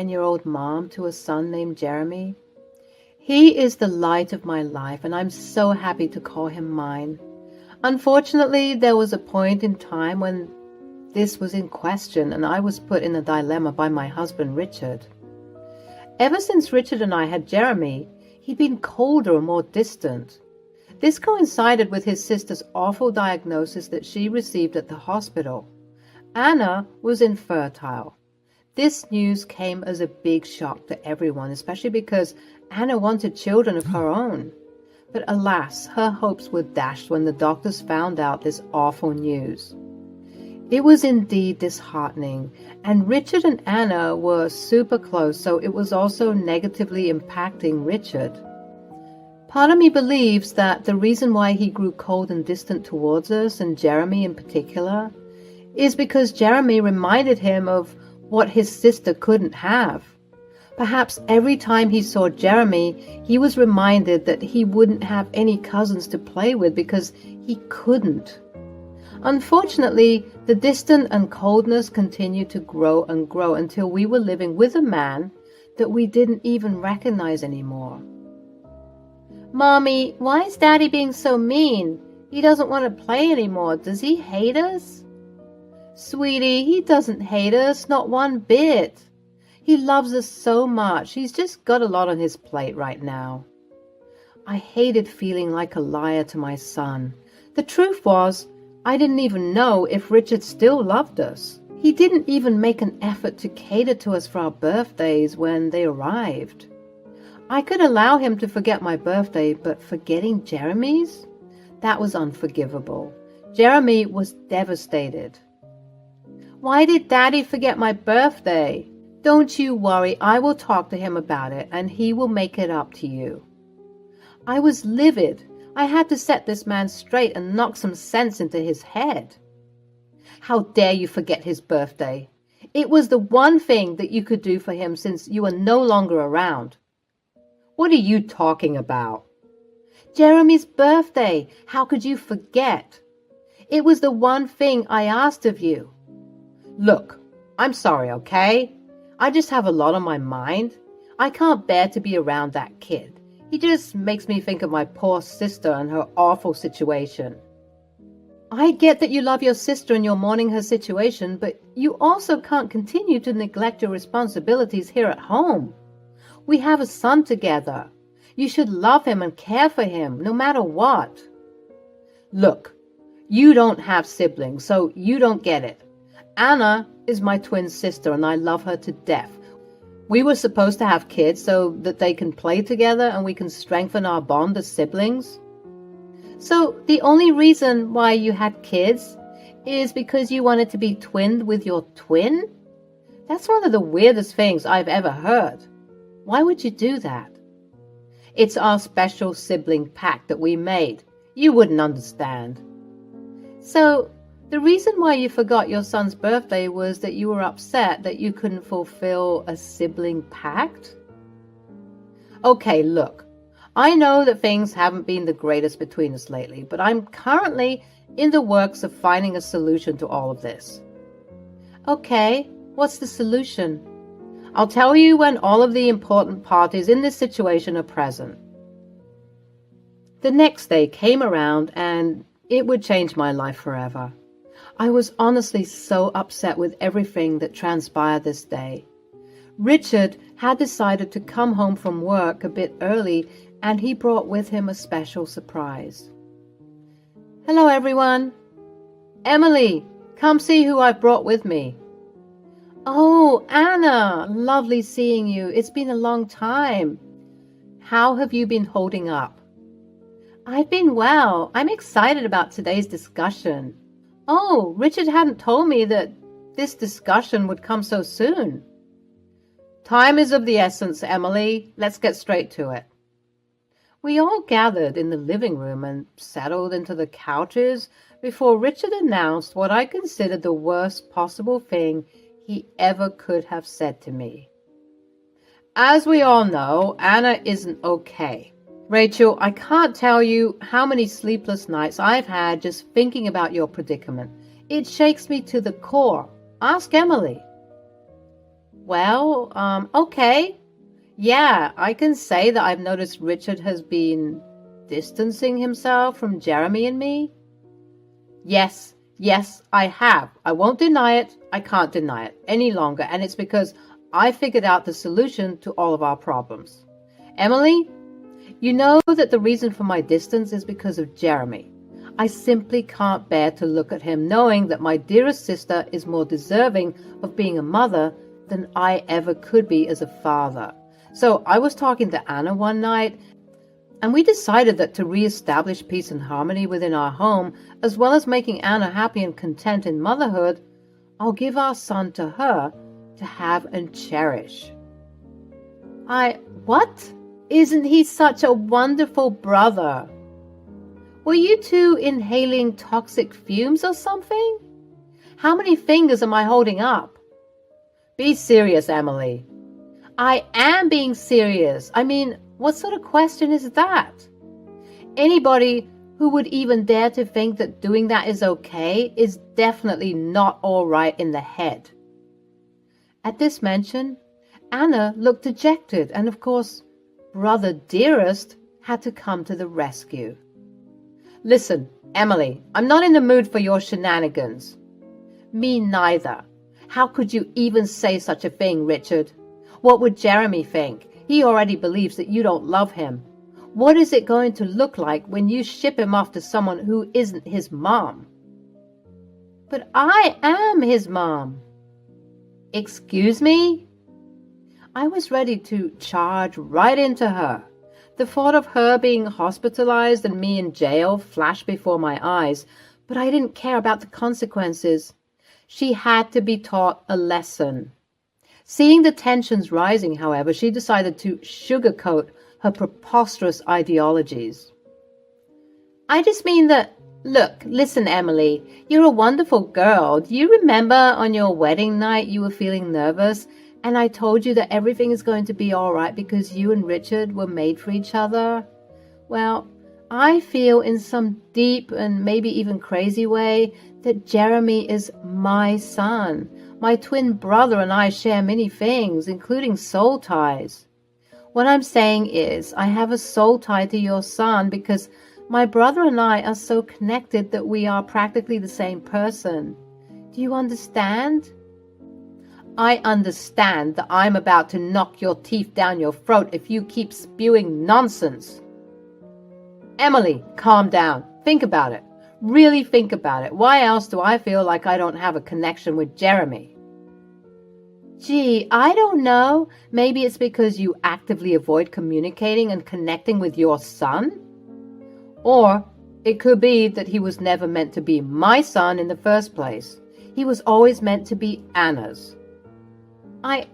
9-year-old mom to a son named Jeremy. He is the light of my life, and I'm so happy to call him mine. Unfortunately, there was a point in time when this was in question, and I was put in a dilemma by my husband, Richard. Ever since Richard and I had Jeremy, he'd been colder and more distant. This coincided with his sister's awful diagnosis that she received at the hospital. Anna was infertile. This news came as a big shock to everyone, especially because Anna wanted children of her own. But alas, her hopes were dashed when the doctors found out this awful news. It was indeed disheartening, and Richard and Anna were super close, so it was also negatively impacting Richard. Part of me believes that the reason why he grew cold and distant towards us, and Jeremy in particular, is because Jeremy reminded him of what his sister couldn't have. Perhaps every time he saw Jeremy, he was reminded that he wouldn't have any cousins to play with because he couldn't. Unfortunately, the distance and coldness continued to grow and grow until we were living with a man that we didn't even recognize anymore. "Mommy, why is Daddy being so mean? He doesn't want to play anymore. Does he hate us?" "Sweetie, he doesn't hate us, not one bit. He loves us so much. He's just got a lot on his plate right now." I hated feeling like a liar to my son. The truth was, I didn't even know if Richard still loved us. He didn't even make an effort to cater to us for our birthdays when they arrived. I could allow him to forget my birthday, but forgetting Jeremy's? That was unforgivable. Jeremy was devastated. "Why did Daddy forget my birthday?" "Don't you worry, I will talk to him about it, and he will make it up to you." I was livid. I had to set this man straight and knock some sense into his head. "How dare you forget his birthday? It was the one thing that you could do for him since you are no longer around." "What are you talking about?" "Jeremy's birthday. How could you forget? It was the one thing I asked of you." "Look, I'm sorry, okay? I just have a lot on my mind. I can't bear to be around that kid. He just makes me think of my poor sister and her awful situation." "I get that you love your sister and you're mourning her situation, but you also can't continue to neglect your responsibilities here at home. We have a son together. You should love him and care for him, no matter what." "Look, you don't have siblings, so you don't get it. Anna is my twin sister and I love her to death. We were supposed to have kids so that they can play together and we can strengthen our bond as siblings." "So the only reason why you had kids is because you wanted to be twinned with your twin? That's one of the weirdest things I've ever heard. Why would you do that?" "It's our special sibling pact that we made. You wouldn't understand." "So the reason why you forgot your son's birthday was that you were upset that you couldn't fulfill a sibling pact?" "Okay, look, I know that things haven't been the greatest between us lately, but I'm currently in the works of finding a solution to all of this." "Okay, what's the solution?" "I'll tell you when all of the important parties in this situation are present." The next day came around and it would change my life forever. I was honestly so upset with everything that transpired this day. Richard had decided to come home from work a bit early, and he brought with him a special surprise. "Hello, everyone. Emily, come see who I've brought with me." "Oh, Anna, lovely seeing you. It's been a long time. How have you been holding up?" "I've been well. I'm excited about today's discussion." "Oh, Richard hadn't told me that this discussion would come so soon." "Time is of the essence, Emily. Let's get straight to it." We all gathered in the living room and settled into the couches before Richard announced what I considered the worst possible thing he ever could have said to me. "As we all know, Anna isn't okay. Rachel, I can't tell you how many sleepless nights I've had just thinking about your predicament. It shakes me to the core. Ask Emily." Okay. Yeah, I can say that I've noticed Richard has been distancing himself from Jeremy and me. Yes, I have. I won't deny it. I can't deny it any longer. And it's because I figured out the solution to all of our problems. Emily, you know that the reason for my distance is because of Jeremy. I simply can't bear to look at him knowing that my dearest sister is more deserving of being a mother than I ever could be as a father. So I was talking to Anna one night, and we decided that to re-establish peace and harmony within our home, as well as making Anna happy and content in motherhood, I'll give our son to her to have and cherish. What? Isn't he such a wonderful brother? Were you two inhaling toxic fumes or something? How many fingers am I holding up? Be serious, Emily. I am being serious. I mean, what sort of question is that? Anybody who would even dare to think that doing that is okay is definitely not all right in the head. At this mention, Anna looked dejected, and of course, Brother Dearest had to come to the rescue. Listen, Emily, I'm not in the mood for your shenanigans. Me neither. How could you even say such a thing, Richard? What would Jeremy think? He already believes that you don't love him. What is it going to look like when you ship him off to someone who isn't his mom? But I am his mom. Excuse me? I was ready to charge right into her. The thought of her being hospitalized and me in jail flashed before my eyes, but I didn't care about the consequences. She had to be taught a lesson. Seeing the tensions rising, however, she decided to sugarcoat her preposterous ideologies. I just mean that, look, listen, Emily, you're a wonderful girl. Do you remember on your wedding night you were feeling nervous, and I told you that everything is going to be all right because you and Richard were made for each other? Well, I feel in some deep and maybe even crazy way that Jeremy is my son. My twin brother and I share many things, including soul ties. What I'm saying is I have a soul tie to your son because my brother and I are so connected that we are practically the same person. Do you understand? I understand that I'm about to knock your teeth down your throat if you keep spewing nonsense. Emily, calm down. Think about it. Really think about it. Why else do I feel like I don't have a connection with Jeremy? Gee, I don't know. Maybe it's because you actively avoid communicating and connecting with your son? Or it could be that he was never meant to be my son in the first place. He was always meant to be Anna's. I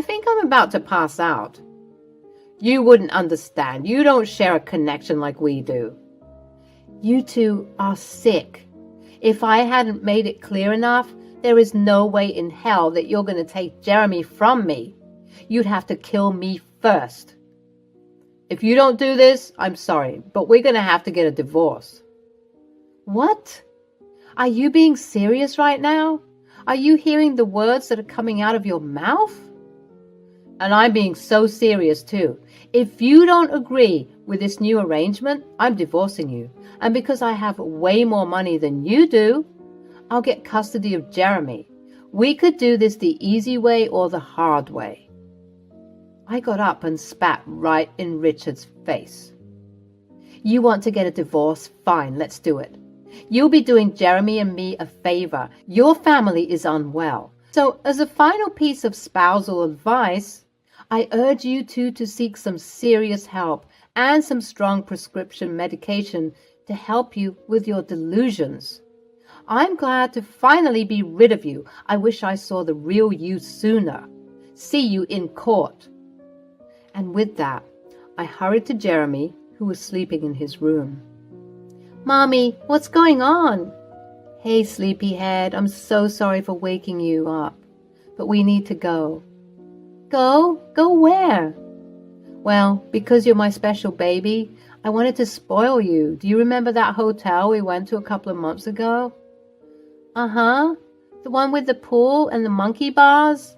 think I'm about to pass out. You wouldn't understand. You don't share a connection like we do. You two are sick. If I hadn't made it clear enough, there is no way in hell that you're going to take Jeremy from me. You'd have to kill me first. If you don't do this, I'm sorry, but we're going to have to get a divorce. What? Are you being serious right now? Are you hearing the words that are coming out of your mouth? And I'm being so serious too. If you don't agree with this new arrangement, I'm divorcing you. And because I have way more money than you do, I'll get custody of Jeremy. We could do this the easy way or the hard way. I got up and spat right in Richard's face. You want to get a divorce? Fine, let's do it. You'll be doing Jeremy and me a favor. Your family is unwell. So as a final piece of spousal advice, I urge you two to seek some serious help and some strong prescription medication to help you with your delusions. I'm glad to finally be rid of you. I wish I saw the real you sooner. See you in court. And with that, I hurried to Jeremy, who was sleeping in his room. Mommy, what's going on? Hey, sleepyhead, I'm so sorry for waking you up, but we need to go. Go? Go where? Well, because you're my special baby, I wanted to spoil you. Do you remember that hotel we went to a couple of months ago? Uh-huh. The one with the pool and the monkey bars?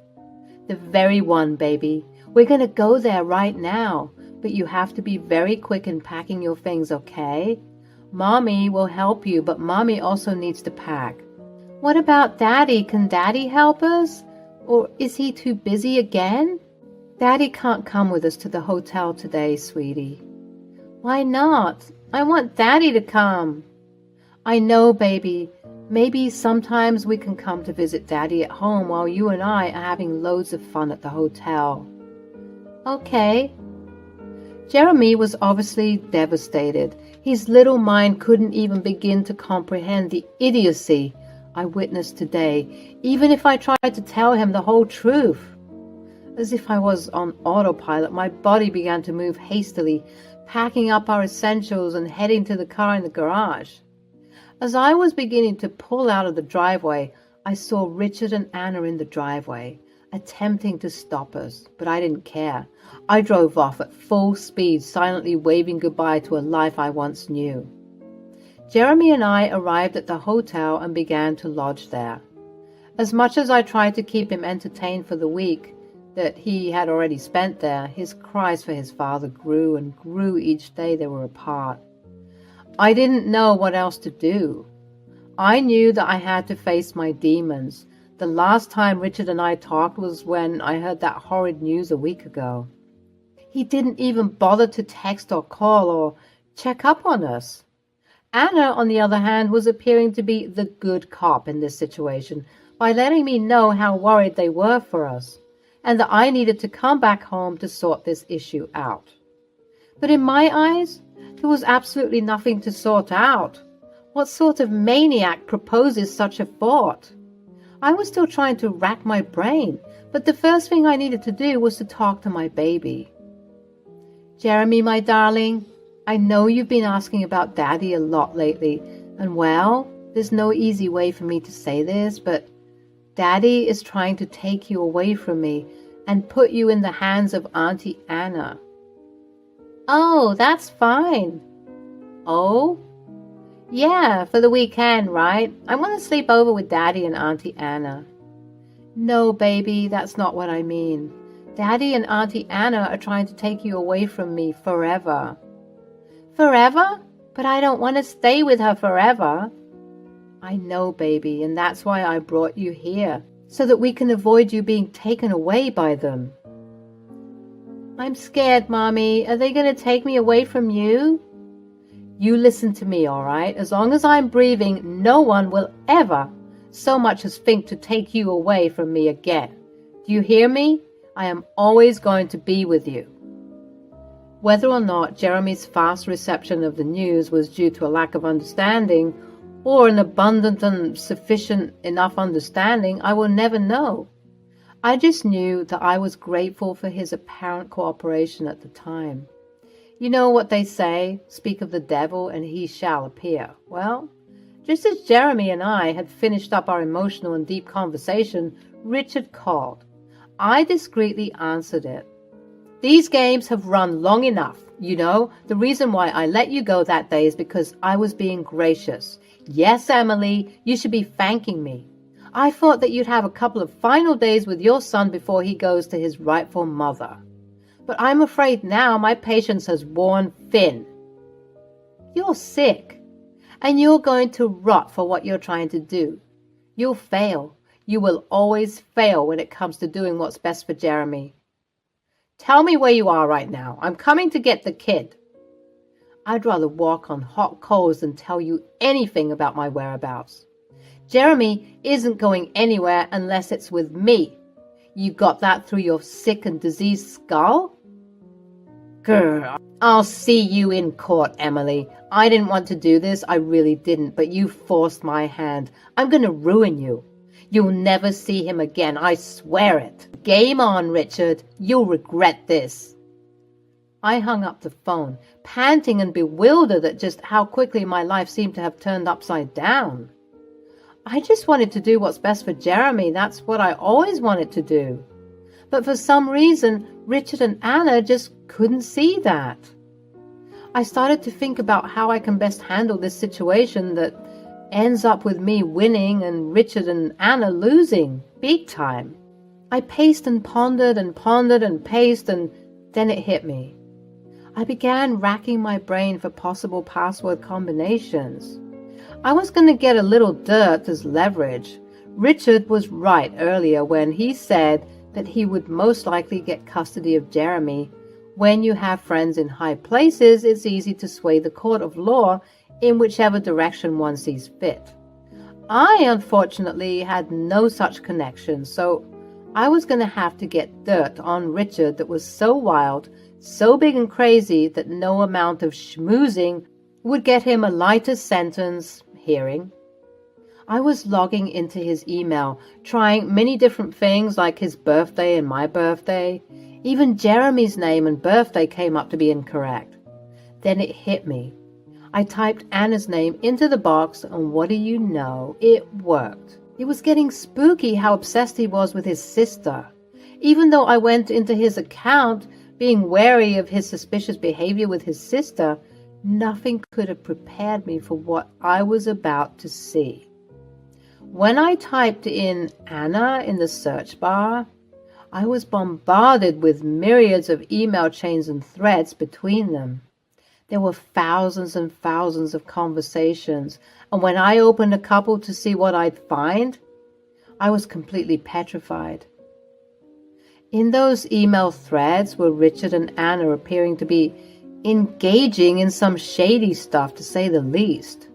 The very one, baby. We're going to go there right now, but you have to be very quick in packing your things, okay? Mommy will help you, but Mommy also needs to pack. What about Daddy? Can Daddy help us? Or is he too busy again? Daddy can't come with us to the hotel today, sweetie. Why not? I want Daddy to come. I know, baby. Maybe sometimes we can come to visit Daddy at home while you and I are having loads of fun at the hotel. Okay. Jeremy was obviously devastated. His little mind couldn't even begin to comprehend the idiocy I witnessed today, even if I tried to tell him the whole truth. As if I was on autopilot, my body began to move hastily, packing up our essentials and heading to the car in the garage. As I was beginning to pull out of the driveway, I saw Richard and Anna in the driveway, attempting to stop us, but I didn't care. I drove off at full speed, silently waving goodbye to a life I once knew. Jeremy and I arrived at the hotel and began to lodge there. As much as I tried to keep him entertained for the week that he had already spent there, his cries for his father grew and grew each day they were apart. I didn't know what else to do. I knew that I had to face my demons. The last time Richard and I talked was when I heard that horrid news a week ago. He didn't even bother to text or call or check up on us. Anna, on the other hand, was appearing to be the good cop in this situation by letting me know how worried they were for us, and that I needed to come back home to sort this issue out. But in my eyes, there was absolutely nothing to sort out. What sort of maniac proposes such a thought? I was still trying to rack my brain, but the first thing I needed to do was to talk to my baby. Jeremy, my darling, I know you've been asking about Daddy a lot lately, and well, there's no easy way for me to say this, but Daddy is trying to take you away from me and put you in the hands of Auntie Anna. Oh, that's fine. Oh? Yeah, for the weekend, right? I want to sleep over with Daddy and Auntie Anna. No, baby, that's not what I mean. Daddy and Auntie Anna are trying to take you away from me forever. Forever? But I don't want to stay with her forever. I know, baby, and that's why I brought you here, so that we can avoid you being taken away by them. I'm scared, Mommy. Are they going to take me away from you? You listen to me, all right? As long as I'm breathing, no one will ever so much as think to take you away from me again. Do you hear me? I am always going to be with you. Whether or not Jeremy's fast reception of the news was due to a lack of understanding or an abundant and sufficient enough understanding, I will never know. I just knew that I was grateful for his apparent cooperation at the time. You know what they say, speak of the devil and he shall appear. Well, just as Jeremy and I had finished up our emotional and deep conversation, Richard called. I discreetly answered it. These games have run long enough. You know, the reason why I let you go that day is because I was being gracious. Yes, Emily, you should be thanking me. I thought that you'd have a couple of final days with your son before he goes to his rightful mother. But I'm afraid now my patience has worn thin. You're sick, and you're going to rot for what you're trying to do. You'll fail. You will always fail when it comes to doing what's best for Jeremy. Tell me where you are right now. I'm coming to get the kid. I'd rather walk on hot coals than tell you anything about my whereabouts. Jeremy isn't going anywhere unless it's with me. You got that through your sick and diseased skull? Grr, I'll see you in court, Emily. I didn't want to do this, I really didn't, but you forced my hand. I'm going to ruin you. You'll never see him again, I swear it. Game on, Richard. You'll regret this. I hung up the phone, panting and bewildered at just how quickly my life seemed to have turned upside down. I just wanted to do what's best for Jeremy. That's what I always wanted to do. But for some reason, Richard and Anna just couldn't see that. I started to think about how I can best handle this situation that ends up with me winning and Richard and Anna losing, big time. I paced and pondered and pondered and paced, and then it hit me. I began racking my brain for possible password combinations. I was going to get a little dirt as leverage. Richard was right earlier when he said that he would most likely get custody of Jeremy. When you have friends in high places, it's easy to sway the court of law in whichever direction one sees fit. I, unfortunately, had no such connection, so I was going to have to get dirt on Richard that was so wild, so big and crazy that no amount of schmoozing would get him a lighter sentence hearing. I was logging into his email, trying many different things like his birthday and my birthday. Even Jeremy's name and birthday came up to be incorrect. Then it hit me. I typed Anna's name into the box, and what do you know? It worked. It was getting spooky how obsessed he was with his sister. Even though I went into his account being wary of his suspicious behavior with his sister, nothing could have prepared me for what I was about to see. When I typed in Anna in the search bar, I was bombarded with myriads of email chains and threads between them. There were thousands and thousands of conversations, and when I opened a couple to see what I'd find, I was completely petrified. In those email threads were Richard and Anna appearing to be engaging in some shady stuff, to say the least.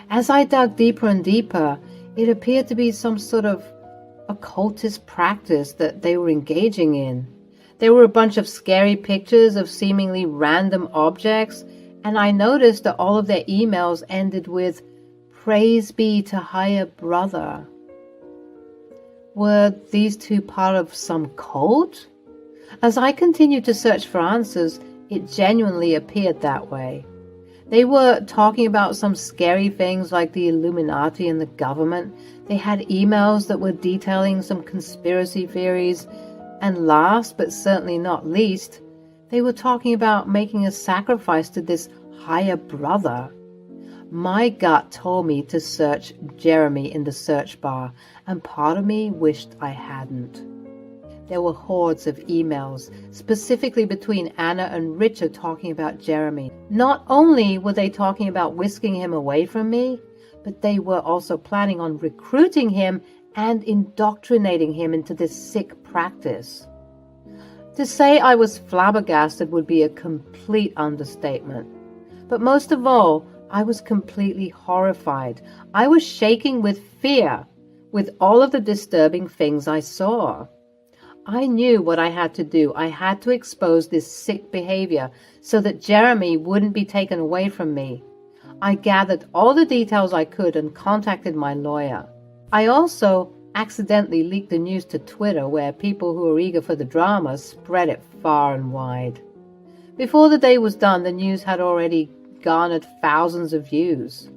As I dug deeper and deeper, it appeared to be some sort of occultist practice that they were engaging in. There were a bunch of scary pictures of seemingly random objects, and I noticed that all of their emails ended with "Praise be to higher brother." Were these two part of some cult? As I continued to search for answers, it genuinely appeared that way. They were talking about some scary things like the Illuminati and the government. They had emails that were detailing some conspiracy theories. And last, but certainly not least, they were talking about making a sacrifice to this higher brother. My gut told me to search Jeremy in the search bar, and part of me wished I hadn't. There were hordes of emails, specifically between Anna and Richard, talking about Jeremy. Not only were they talking about whisking him away from me, but they were also planning on recruiting him and indoctrinating him into this sick practice. To say I was flabbergasted would be a complete understatement. But most of all, I was completely horrified. I was shaking with fear with all of the disturbing things I saw. I knew what I had to do. I had to expose this sick behavior so that Jeremy wouldn't be taken away from me. I gathered all the details I could and contacted my lawyer. I also accidentally leaked the news to Twitter, where people who were eager for the drama spread it far and wide. Before the day was done, the news had already garnered thousands of views.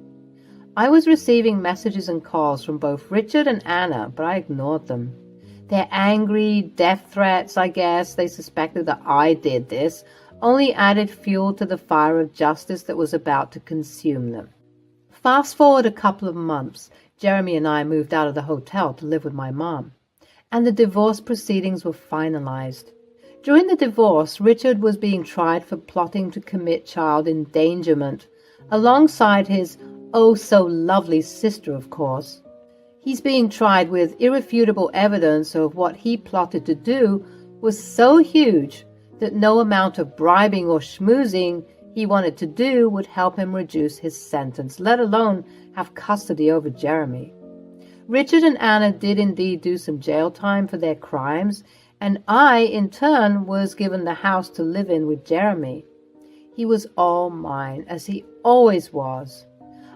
I was receiving messages and calls from both Richard and Anna, but I ignored them. Their angry death threats, I guess they suspected that I did this, only added fuel to the fire of justice that was about to consume them. Fast forward a couple of months, Jeremy and I moved out of the hotel to live with my mom, and the divorce proceedings were finalized. During the divorce, Richard was being tried for plotting to commit child endangerment, alongside his oh-so-lovely sister, of course. He's being tried with irrefutable evidence of what he plotted to do was so huge that no amount of bribing or schmoozing he wanted to do would help him reduce his sentence, let alone have custody over Jeremy. Richard and Anna did indeed do some jail time for their crimes, and I, in turn, was given the house to live in with Jeremy. He was all mine, as he always was.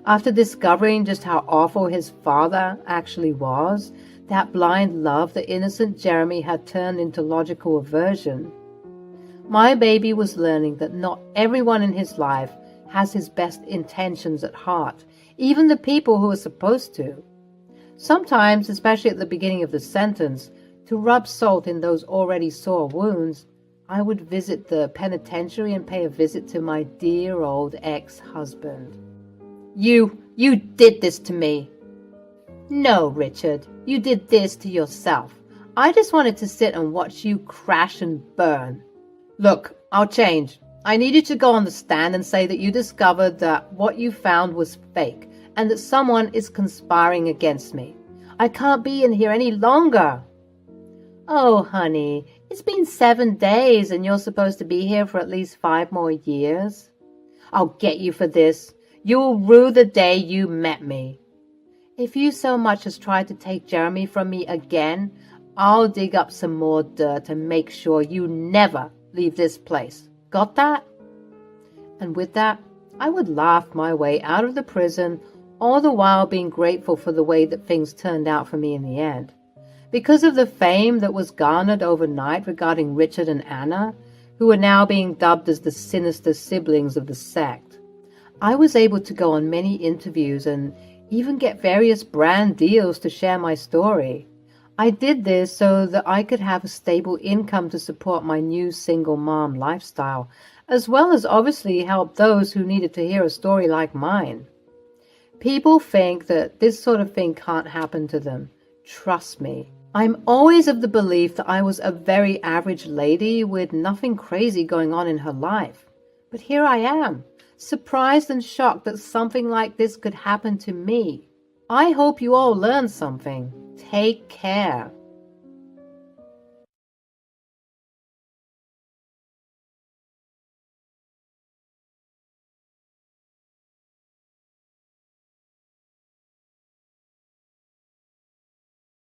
After discovering just how awful his father actually was, that blind love that innocent Jeremy had turned into logical aversion, my baby was learning that not everyone in his life has his best intentions at heart, even the people who are supposed to. Sometimes, especially at the beginning of the sentence, to rub salt in those already sore wounds, I would visit the penitentiary and pay a visit to my dear old ex-husband. You did this to me. No, Richard, you did this to yourself. I just wanted to sit and watch you crash and burn. Look, I'll change. I need you to go on the stand and say that you discovered that what you found was fake and that someone is conspiring against me. I can't be in here any longer. Oh, honey, it's been 7 days and you're supposed to be here for at least 5 more years. I'll get you for this. You'll rue the day you met me. If you so much as try to take Jeremy from me again, I'll dig up some more dirt and make sure you never leave this place. Got that? And with that, I would laugh my way out of the prison, all the while being grateful for the way that things turned out for me in the end. Because of the fame that was garnered overnight regarding Richard and Anna, who are now being dubbed as the sinister siblings of the sect, I was able to go on many interviews and even get various brand deals to share my story. I did this so that I could have a stable income to support my new single mom lifestyle, as well as obviously help those who needed to hear a story like mine. People think that this sort of thing can't happen to them. Trust me. I'm always of the belief that I was a very average lady with nothing crazy going on in her life. But here I am, surprised and shocked that something like this could happen to me. I hope you all learned something. Take care.